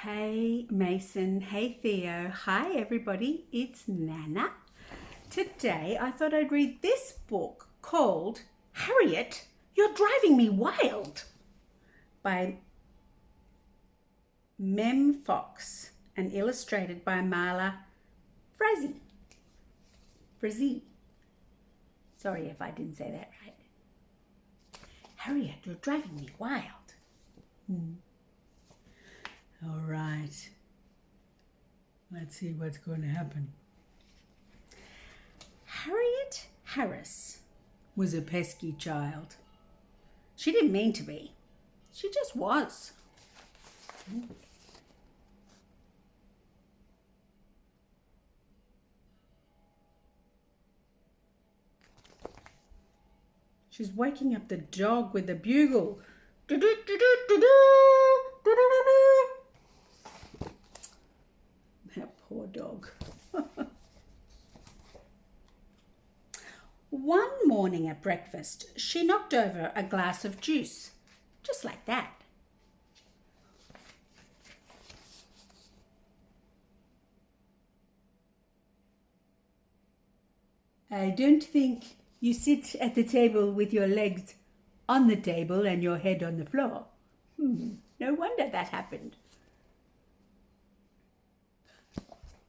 Hey Mason, hey Theo, hi everybody, it's Nana. Today I thought I'd read this book called Harriet, You're Driving Me Wild by Mem Fox and illustrated by Marla Frazee. Sorry if I didn't say that right. Harriet, you're driving me wild. All right. Let's see what's going to happen. Harriet Harris was a pesky child. She didn't mean to be. She just was. She's waking up the dog with a bugle. That poor dog. One morning at breakfast, she knocked over a glass of juice, just like that. I don't think you sit at the table with your legs on the table and your head on the floor. No wonder that happened.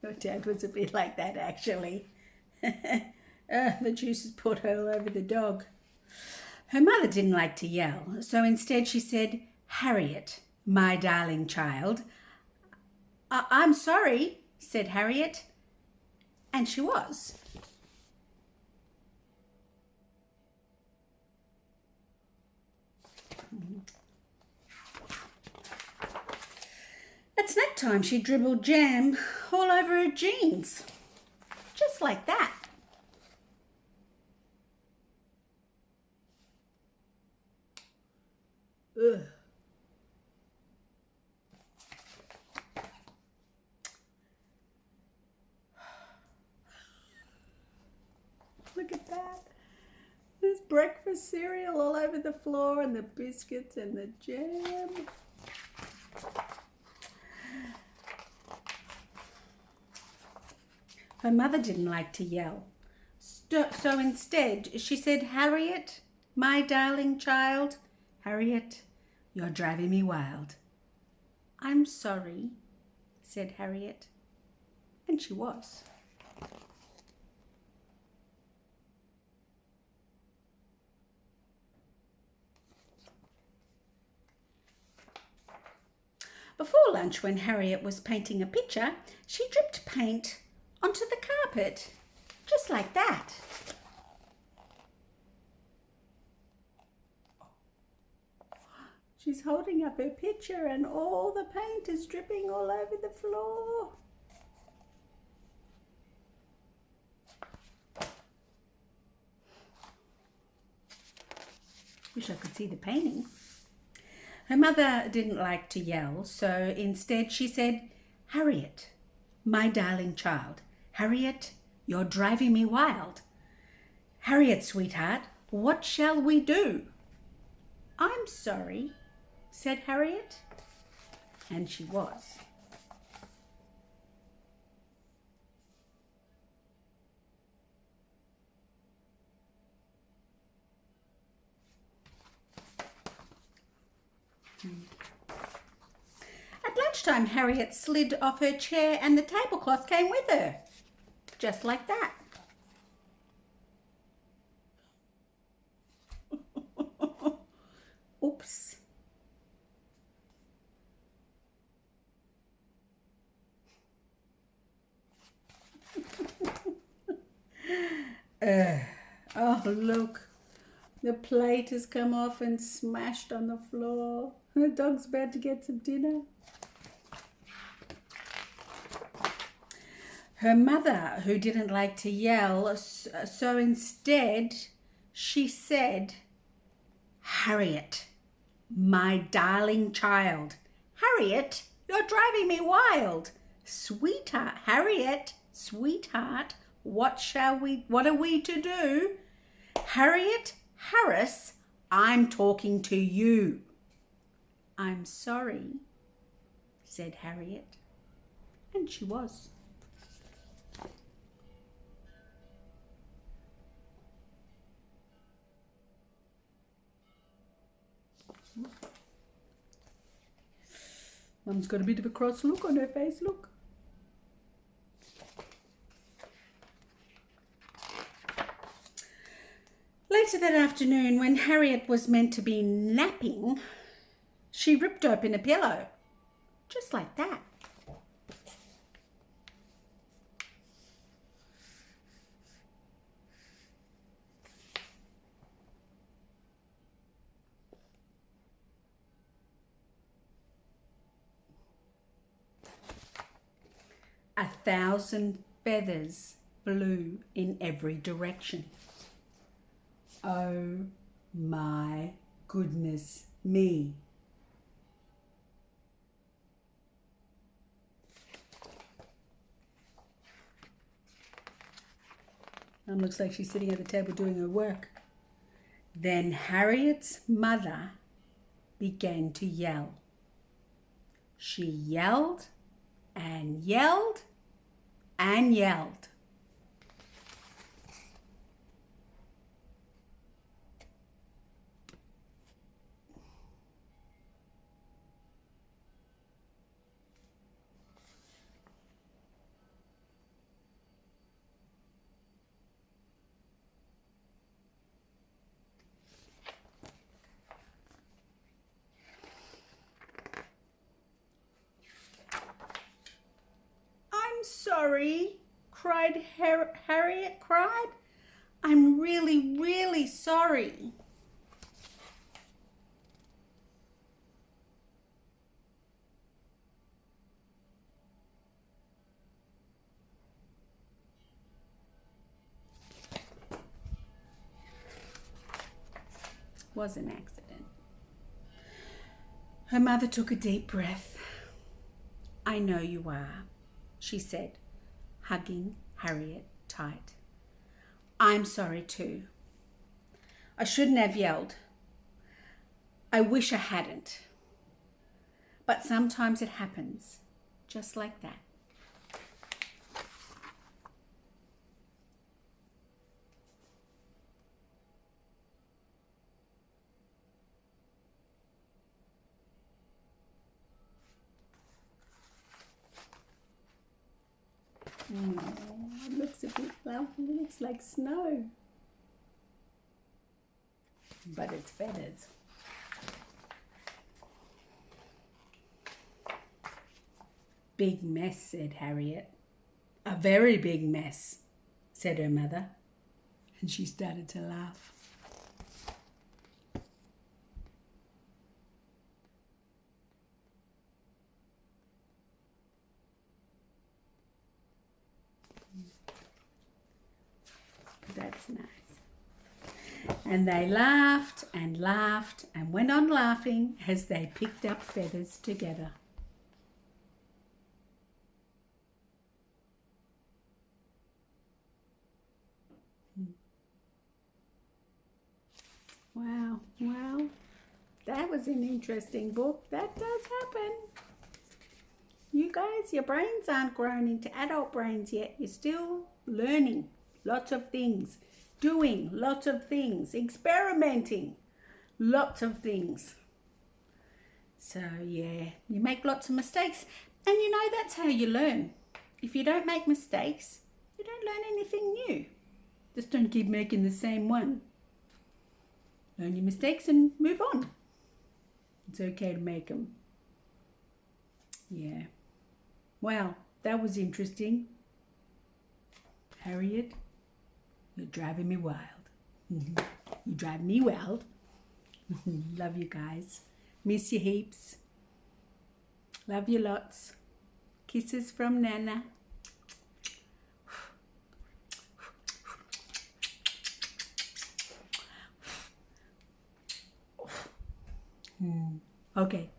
Your dad was a bit like that, actually. The juice is poured all over the dog. Her mother didn't like to yell, so instead she said, "Harriet, my darling child." I'm sorry, said Harriet. And she was. At snack time, she dribbled jam all over her jeans. Just like that. Ugh. Look at that. There's breakfast cereal all over the floor and the biscuits and the jam. Her mother didn't like to yell. So instead, she said, "Harriet, my darling child, Harriet, you're driving me wild." "I'm sorry," said Harriet. And she was. Before lunch, when Harriet was painting a picture, she dripped paint onto the carpet, just like that. She's holding up her picture and all the paint is dripping all over the floor. Wish I could see the painting. Her mother didn't like to yell, so instead she said, "Harriet, my darling child, Harriet, you're driving me wild. Harriet, sweetheart, what shall we do?" "I'm sorry," said Harriet. And she was. At lunchtime, Harriet slid off her chair and the tablecloth came with her. Just like that. Oops. Oh, look. The plate has come off and smashed on the floor. The dog's about to get some dinner. Her mother, who didn't like to yell, so instead she said, "Harriet, my darling child. Harriet, you're driving me wild. Sweetheart, Harriet, sweetheart, what are we to do? Harriet Harris, I'm talking to you." "I'm sorry," said Harriet. And she was. Mum's got a bit of a cross look on her face, look. Later that afternoon, when Harriet was meant to be napping, she ripped open a pillow, just like that. A 1,000 feathers flew in every direction. Oh my goodness me. Mum looks like she's sitting at the table doing her work. Then Harriet's mother began to yell. She yelled and yelled and yelled. I'm sorry, Harriet cried. I'm really, really sorry. Was an accident. Her mother took a deep breath. I know you are, she said, hugging Harriet tight. I'm sorry too. I shouldn't have yelled. I wish I hadn't. But sometimes it happens, just like that. Oh, it looks a bit lovely. It looks like snow. But it's feathers. Big mess, said Harriet. A very big mess, said her mother. And she started to laugh. That's nice. And they laughed and laughed and went on laughing as they picked up feathers together. Wow, well, that was an interesting book. That does happen. You guys, your brains aren't grown into adult brains yet. You're still learning lots of things, doing lots of things, experimenting lots of things. So yeah, you make lots of mistakes, and you know that's how you learn. If you don't make mistakes, you don't learn anything new. Just don't keep making the same one. Learn your mistakes and move on. It's okay to make them. Yeah. Wow, that was interesting. Harriet, you're driving me wild. You drive me wild. Love you guys. Miss you heaps. Love you lots. Kisses from Nana. Okay.